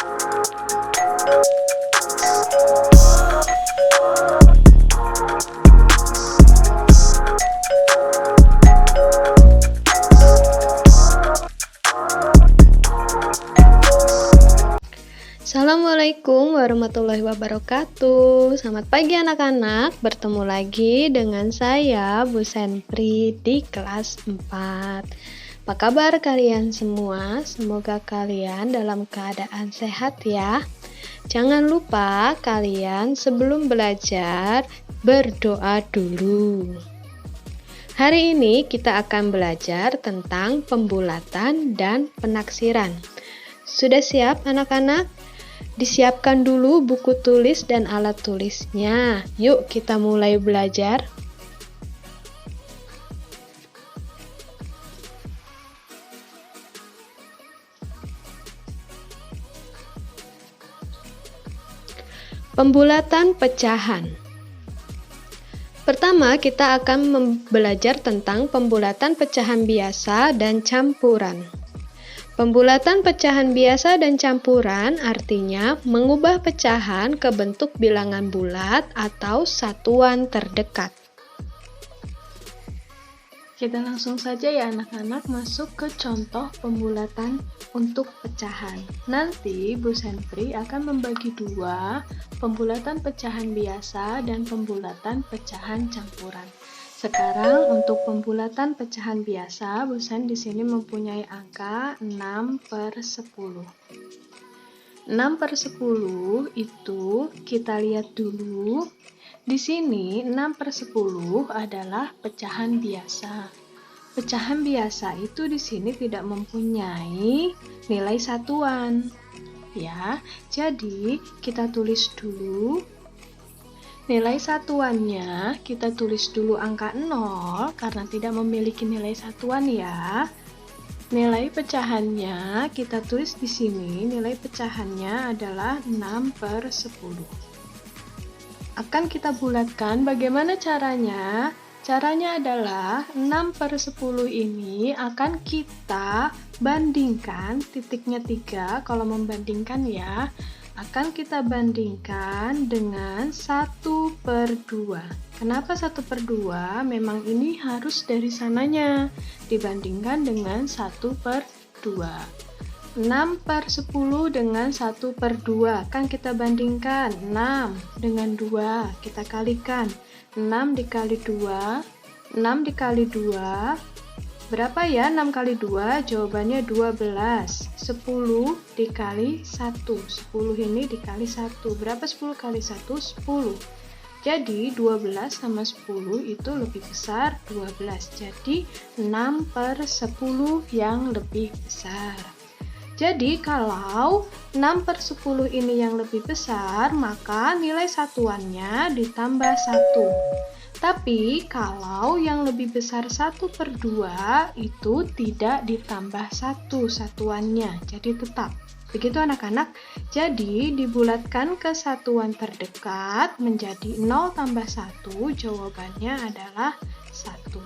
Assalamualaikum warahmatullahi wabarakatuh. Selamat pagi anak-anak, bertemu lagi dengan saya Bu Senpri di kelas 4. Apa kabar kalian semua? Semoga kalian dalam keadaan sehat ya. Jangan lupa kalian sebelum belajar berdoa dulu. Hari ini kita akan belajar tentang pembulatan dan penaksiran. Sudah siap anak-anak? Disiapkan dulu buku tulis dan alat tulisnya. Yuk kita mulai belajar. Pembulatan pecahan. Pertama, kita akan belajar tentang pembulatan pecahan biasa dan campuran. Pembulatan pecahan biasa dan campuran artinya mengubah pecahan ke bentuk bilangan bulat atau satuan terdekat. Kita langsung saja ya anak-anak masuk ke contoh pembulatan untuk pecahan. Nanti Bu Senpri akan membagi dua, pembulatan pecahan biasa dan pembulatan pecahan campuran. Sekarang untuk pembulatan pecahan biasa, Bu Sen di sini mempunyai angka 6/10. 6/10 itu kita lihat dulu. Di sini 6/10 adalah pecahan biasa. Pecahan biasa itu di sini tidak mempunyai nilai satuan. Ya, jadi kita tulis dulu. Nilai satuannya kita tulis dulu angka 0 karena tidak memiliki nilai satuan ya. Nilai pecahannya kita tulis di sini, nilai pecahannya adalah 6/10. Akan kita bulatkan, bagaimana caranya? Caranya adalah 6/10 ini akan kita bandingkan, titiknya 3 kalau membandingkan ya. Akan kita bandingkan dengan 1/2. Kenapa 1/2? Memang ini harus dari sananya dibandingkan dengan 1/2. 6/10 dengan 1/2 kan kita bandingkan. 6 dengan 2 kita kalikan. 6 dikali 2, 6 dikali 2 berapa ya? 6 kali 2, jawabannya 12. 10 dikali 1. 10 ini dikali 1. Berapa 10 kali 1? 10. Jadi 12 sama 10 itu lebih besar 12. Jadi 6/10 yang lebih besar. Jadi kalau 6/10 ini yang lebih besar, maka nilai satuannya ditambah 1. Tapi kalau yang lebih besar 1/2 itu tidak ditambah 1 satuannya, jadi tetap. Begitu anak-anak, jadi dibulatkan ke satuan terdekat menjadi 0 tambah 1, jawabannya adalah 1.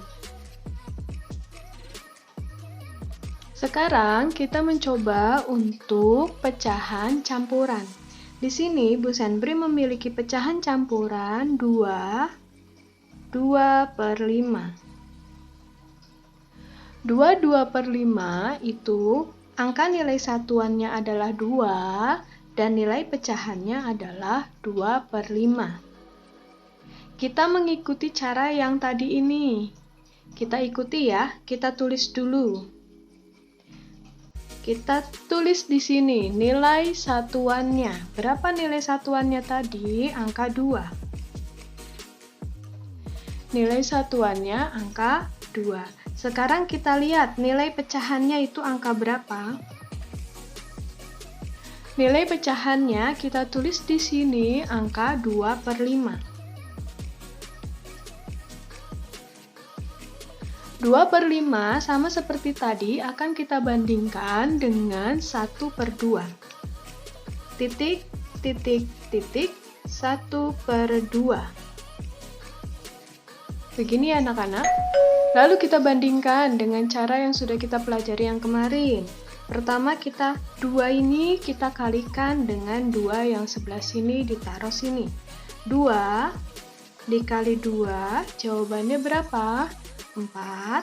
Sekarang kita mencoba untuk pecahan campuran. Di sini Bu Senpri memiliki pecahan campuran 2/5. 2/5 itu angka nilai satuannya adalah 2 dan nilai pecahannya adalah 2/5. Kita mengikuti cara yang tadi ini. Kita ikuti ya, kita tulis dulu. Kita tulis di sini nilai satuannya. Berapa nilai satuannya tadi? Angka 2. Nilai satuannya angka 2. Sekarang kita lihat nilai pecahannya itu angka berapa? Nilai pecahannya kita tulis di sini angka 2/5. 2/5 sama seperti tadi akan kita bandingkan dengan 1/2. Titik, titik, titik, 1/2. Begini ya anak-anak. Lalu kita bandingkan dengan cara yang sudah kita pelajari yang kemarin. Pertama kita 2 ini kita kalikan dengan 2 yang sebelah sini ditaruh sini. 2 dikali 2, jawabannya berapa? 4.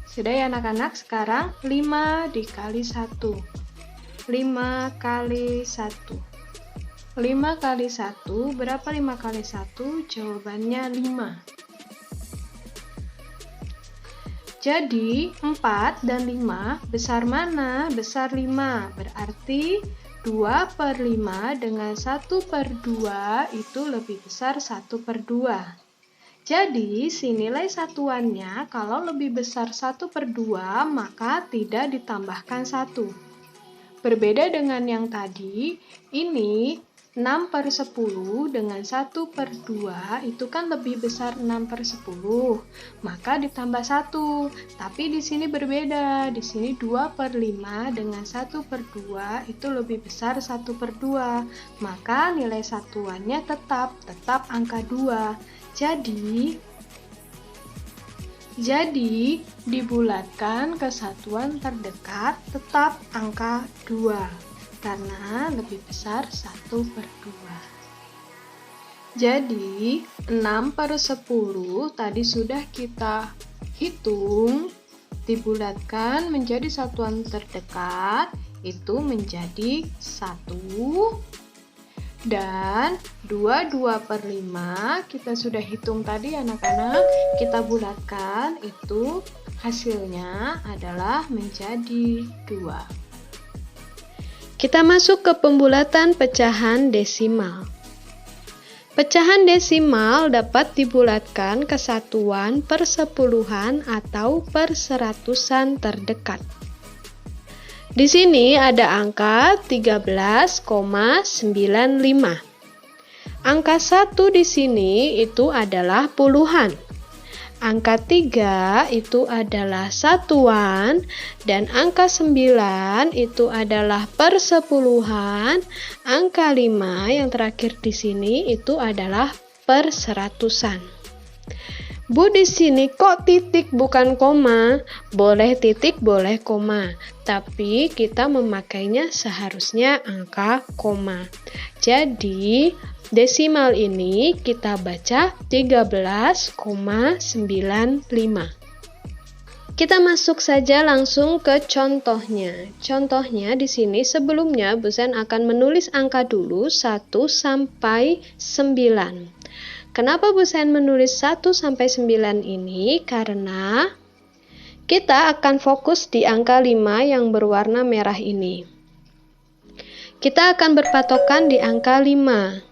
Sudah ya anak-anak, sekarang 5 dikali 1. 5 kali 1. 5 kali 1, berapa 5 kali 1? Jawabannya 5. Jadi 4 dan 5 besar mana? Besar 5. Berarti 2/5 dengan 1/2 itu lebih besar 1/2. Jadi si nilai satuannya kalau lebih besar 1/2 maka tidak ditambahkan 1. Berbeda dengan yang tadi, ini 6/10 dengan 1/2 itu kan lebih besar 6/10, maka ditambah 1. Tapi di sini berbeda, di sini 2/5 dengan 1/2 itu lebih besar 1/2, maka nilai satuannya tetap angka 2. Jadi dibulatkan ke satuan terdekat tetap angka 2. Karena lebih besar 1/2. Jadi 6/10 tadi sudah kita hitung, dibulatkan menjadi satuan terdekat itu menjadi 1, dan 2/5 kita sudah hitung tadi anak-anak, kita bulatkan itu hasilnya adalah menjadi 2. Kita masuk ke pembulatan pecahan desimal. Pecahan desimal dapat dibulatkan ke satuan persepuluhan atau perseratusan terdekat. Di sini ada angka 13,95. Angka 1 di sini itu adalah puluhan. Angka 3 itu adalah satuan, dan angka 9 itu adalah persepuluhan. Angka 5 yang terakhir di sini itu adalah perseratusan. Bu, di sini kok titik bukan koma? Boleh titik, boleh koma. Tapi kita memakainya seharusnya angka koma. Jadi desimal ini kita baca 13,95. Kita masuk saja langsung ke contohnya. Contohnya di sini sebelumnya Bu Sen akan menulis angka dulu 1 sampai 9. Kenapa Bu Sen menulis 1 sampai 9 ini? Karena kita akan fokus di angka 5 yang berwarna merah ini. Kita akan berpatokan di angka 5.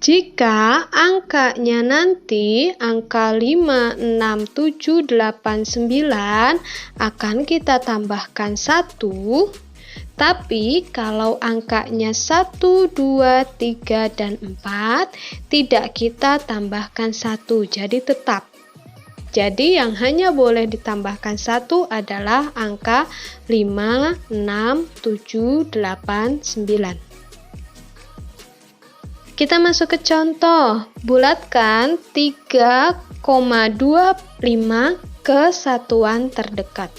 Jika angkanya nanti angka 5, 6, 7, 8, 9 akan kita tambahkan 1. Tapi kalau angkanya 1, 2, 3, dan 4 tidak kita tambahkan 1, jadi tetap. Jadi yang hanya boleh ditambahkan 1 adalah angka 5, 6, 7, 8, 9. Kita masuk ke contoh. Bulatkan 3,25 ke satuan terdekat.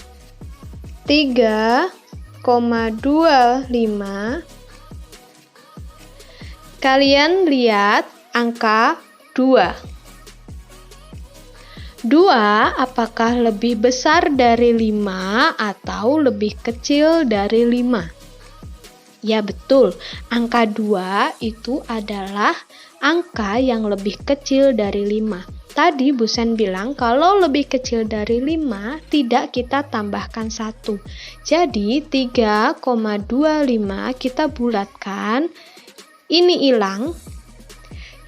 3,25. Kalian lihat angka 2. 2 apakah lebih besar dari 5 atau lebih kecil dari 5? Ya betul, angka 2 itu adalah angka yang lebih kecil dari 5. Tadi Bu Sen bilang kalau lebih kecil dari 5 tidak kita tambahkan 1. Jadi 3,25 kita bulatkan, ini hilang.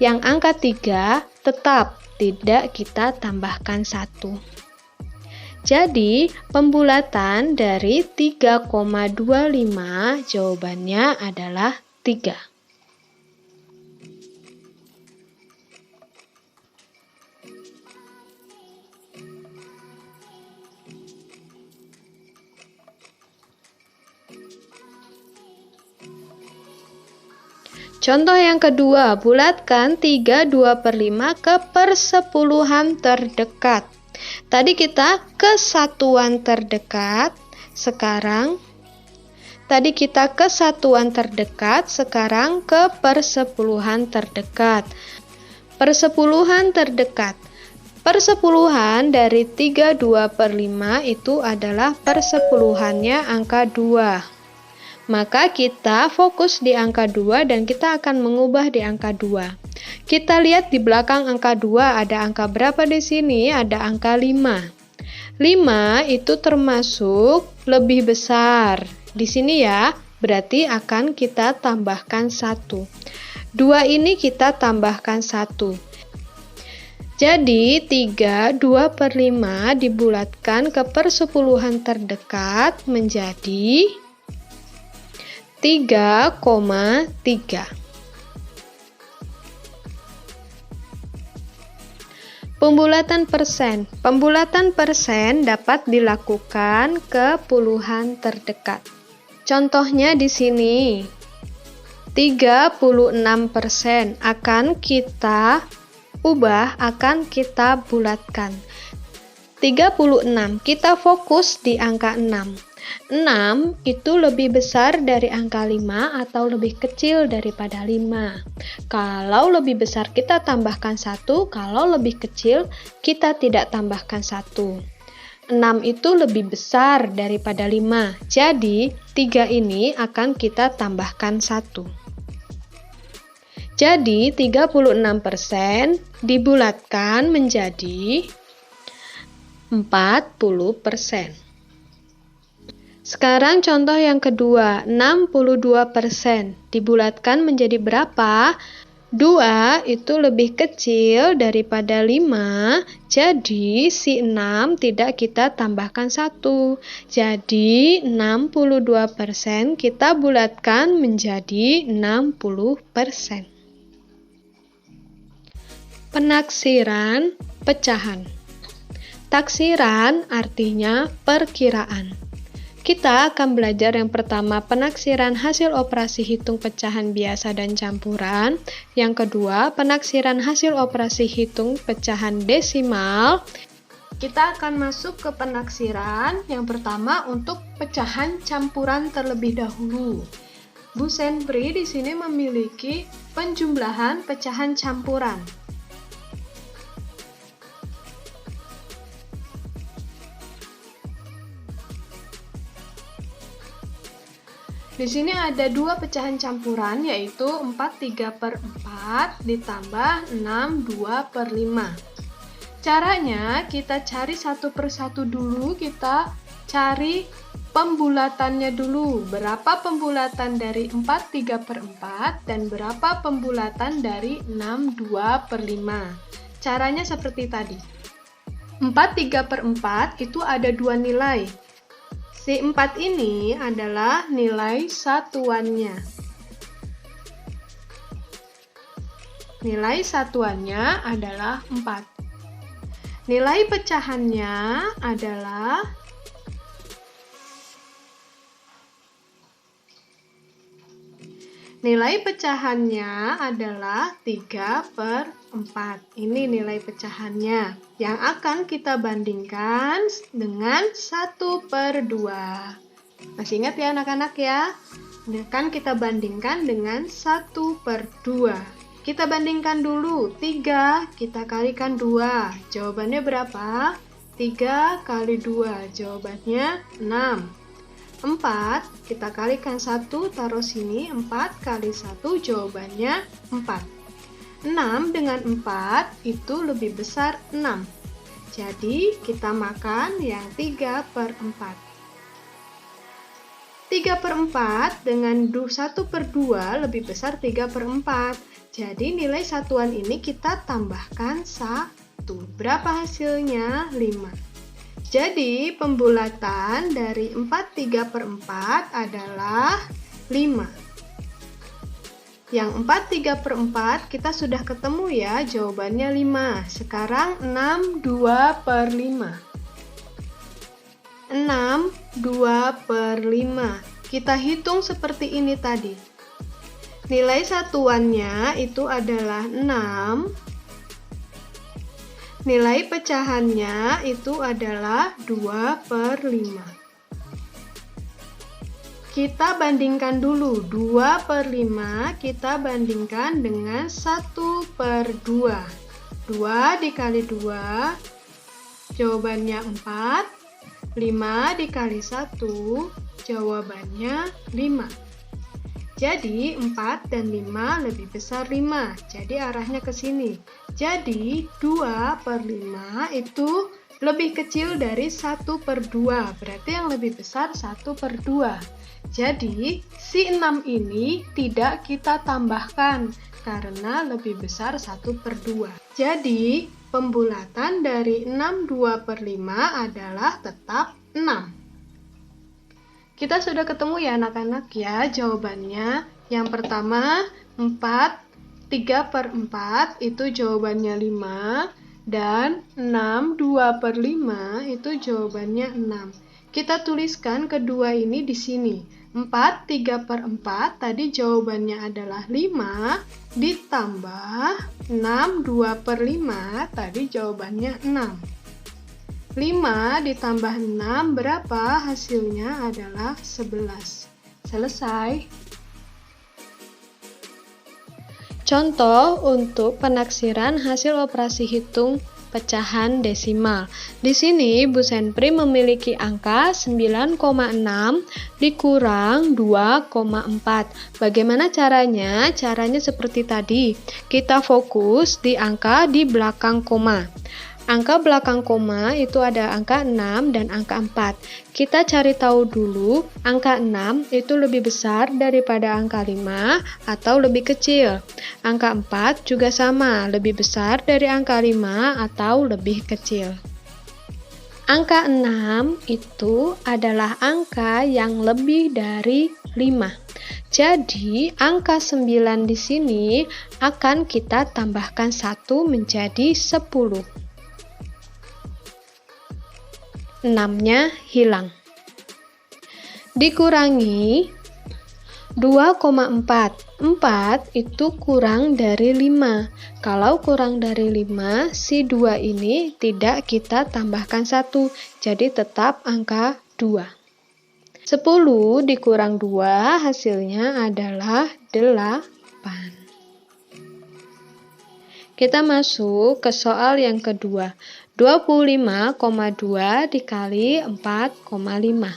Yang angka 3 tetap tidak kita tambahkan 1. Jadi, pembulatan dari 3,25 jawabannya adalah 3. Contoh yang kedua, bulatkan 3/2/5 ke persepuluhan terdekat. Tadi kita ke satuan terdekat, sekarang ke persepuluhan terdekat. Persepuluhan terdekat. Persepuluhan dari 32/5 itu adalah persepuluhannya angka 2. Maka kita fokus di angka 2 dan kita akan mengubah di angka 2. Kita lihat di belakang angka 2 ada angka berapa di sini? Ada angka 5. 5 itu termasuk lebih besar. Di sini ya, berarti akan kita tambahkan 1. 2 ini kita tambahkan 1. Jadi 2/5 dibulatkan ke persepuluhan terdekat menjadi 3,3. Pembulatan persen. Pembulatan persen dapat dilakukan ke puluhan terdekat. Contohnya di sini 36% akan kita ubah, akan kita bulatkan. 36, kita fokus di angka 6. 6 itu lebih besar dari angka 5 atau lebih kecil daripada 5. Kalau lebih besar kita tambahkan 1, kalau lebih kecil kita tidak tambahkan 1. 6 itu lebih besar daripada 5. Jadi 3 ini akan kita tambahkan 1. Jadi 36% dibulatkan menjadi 40%. Sekarang contoh yang kedua, 62% dibulatkan menjadi berapa? 2 itu lebih kecil daripada 5, jadi si 6 tidak kita tambahkan 1. Jadi 62% kita bulatkan menjadi 60%. Penaksiran pecahan. Taksiran artinya perkiraan. Kita akan belajar yang pertama penaksiran hasil operasi hitung pecahan biasa dan campuran. Yang kedua penaksiran hasil operasi hitung pecahan desimal. Kita akan masuk ke penaksiran yang pertama untuk pecahan campuran terlebih dahulu. Bu Senpri di sini memiliki penjumlahan pecahan campuran. Di sini ada 2 pecahan campuran, yaitu 4/3/4 ditambah 6/2/5. Caranya kita cari satu persatu dulu, kita cari pembulatannya dulu. Berapa pembulatan dari 4/3/4 dan berapa pembulatan dari 6/2/5. Caranya seperti tadi. 4/3/4 itu ada 2 nilai. Si 4 ini adalah nilai satuannya. Nilai satuannya adalah 4. Nilai pecahannya adalah Nilai pecahannya adalah 3/4. Ini nilai pecahannya yang akan kita bandingkan dengan 1/2. Masih ingat ya anak-anak ya? Akan kita bandingkan dengan 1/2. Kita bandingkan dulu, 3 kita kalikan 2. Jawabannya berapa? 3 kali 2, jawabannya 6. 4, kita kalikan 1, taruh sini, 4 kali 1, jawabannya 4. 6 dengan 4 itu lebih besar 6. Jadi, kita makan yang 3/4. 3/4 dengan 1/2 lebih besar 3/4. Jadi, nilai satuan ini kita tambahkan 1. Berapa hasilnya? 5. Jadi, pembulatan dari 4/3/4 adalah 5. Yang 4/3/4 kita sudah ketemu ya, jawabannya 5. Sekarang 6/2/5. 6/2/5. Kita hitung seperti ini tadi. Nilai satuannya itu adalah 6. Nilai pecahannya itu adalah 2/5. Kita bandingkan dulu, 2/5 kita bandingkan dengan 1/2. 2 dikali 2, jawabannya 4. 5 dikali 1, jawabannya 5. Jadi 4 dan 5 lebih besar 5, jadi arahnya ke sini. Jadi 2/5 itu lebih kecil dari 1/2, berarti yang lebih besar 1/2. Jadi si 6 ini tidak kita tambahkan karena lebih besar 1/2. Jadi pembulatan dari 6 2/5 adalah tetap 6. Kita sudah ketemu ya anak-anak ya jawabannya. Yang pertama 4 3/4 itu jawabannya 5, dan 6 2/5 itu jawabannya 6. Kita tuliskan kedua ini di sini. 4 3/4 tadi jawabannya adalah 5, ditambah 6 2/5 tadi jawabannya 6. 5 ditambah 6 berapa? Hasilnya adalah 11. Selesai. Contoh untuk penaksiran hasil operasi hitung pecahan desimal. Di sini Bu Senpri memiliki angka 9,6 dikurang 2,4. Bagaimana caranya? Caranya seperti tadi. Kita fokus di angka di belakang koma. Angka belakang koma itu ada angka 6 dan angka 4. Kita cari tahu dulu angka 6 itu lebih besar daripada angka 5 atau lebih kecil. Angka 4 juga sama, lebih besar dari angka 5 atau lebih kecil. Angka 6 itu adalah angka yang lebih dari 5. Jadi, angka 9 di sini akan kita tambahkan 1 menjadi 10. 6-nya hilang. Dikurangi 2,4. 4 itu kurang dari 5. Kalau kurang dari 5, si 2 ini tidak kita tambahkan 1. Jadi tetap angka 2. 10 dikurang 2 hasilnya adalah 8. Kita masuk ke soal yang kedua. 25,2 dikali 4,5.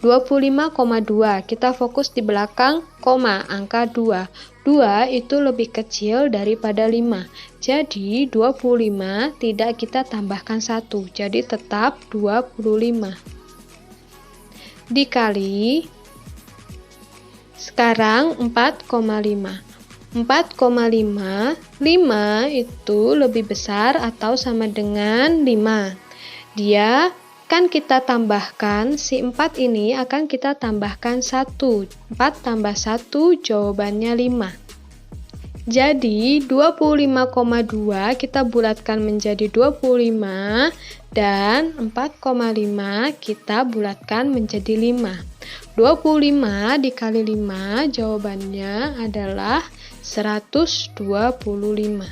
25,2, kita fokus di belakang koma, angka 2. 2 itu lebih kecil daripada 5. Jadi 25 tidak kita tambahkan 1. Jadi tetap 25. Dikali, sekarang 4,5. 4,5, 5 itu lebih besar atau sama dengan 5. Dia kan kita tambahkan, si 4 ini akan kita tambahkan 1. 4 tambah 1 jawabannya 5. Jadi 25,2 kita bulatkan menjadi 25 dan 4,5 kita bulatkan menjadi 5. 25 dikali 5 jawabannya adalah 125.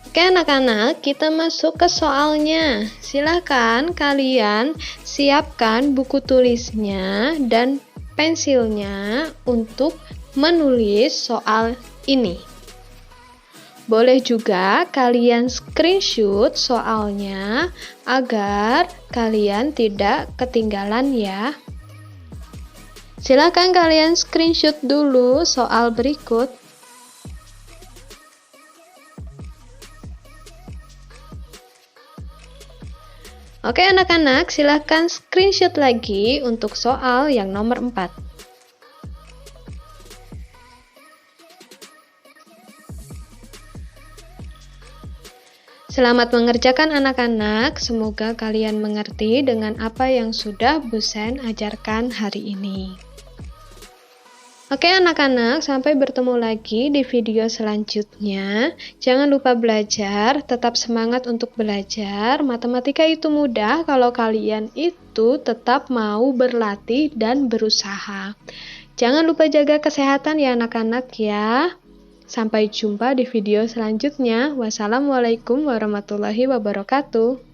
Oke anak-anak, kita masuk ke soalnya. Silakan kalian siapkan buku tulisnya dan pensilnya untuk menulis soal ini. Boleh juga kalian screenshot soalnya agar kalian tidak ketinggalan ya. Silakan kalian screenshot dulu soal berikut. Oke anak-anak, silakan screenshot lagi untuk soal yang nomor 4. Selamat mengerjakan anak-anak, semoga kalian mengerti dengan apa yang sudah Bu Sen ajarkan hari ini. Oke anak-anak, sampai bertemu lagi di video selanjutnya. Jangan lupa belajar, tetap semangat untuk belajar. Matematika itu mudah kalau kalian itu tetap mau berlatih dan berusaha. Jangan lupa jaga kesehatan ya anak-anak ya. Sampai jumpa di video selanjutnya. Wassalamualaikum warahmatullahi wabarakatuh.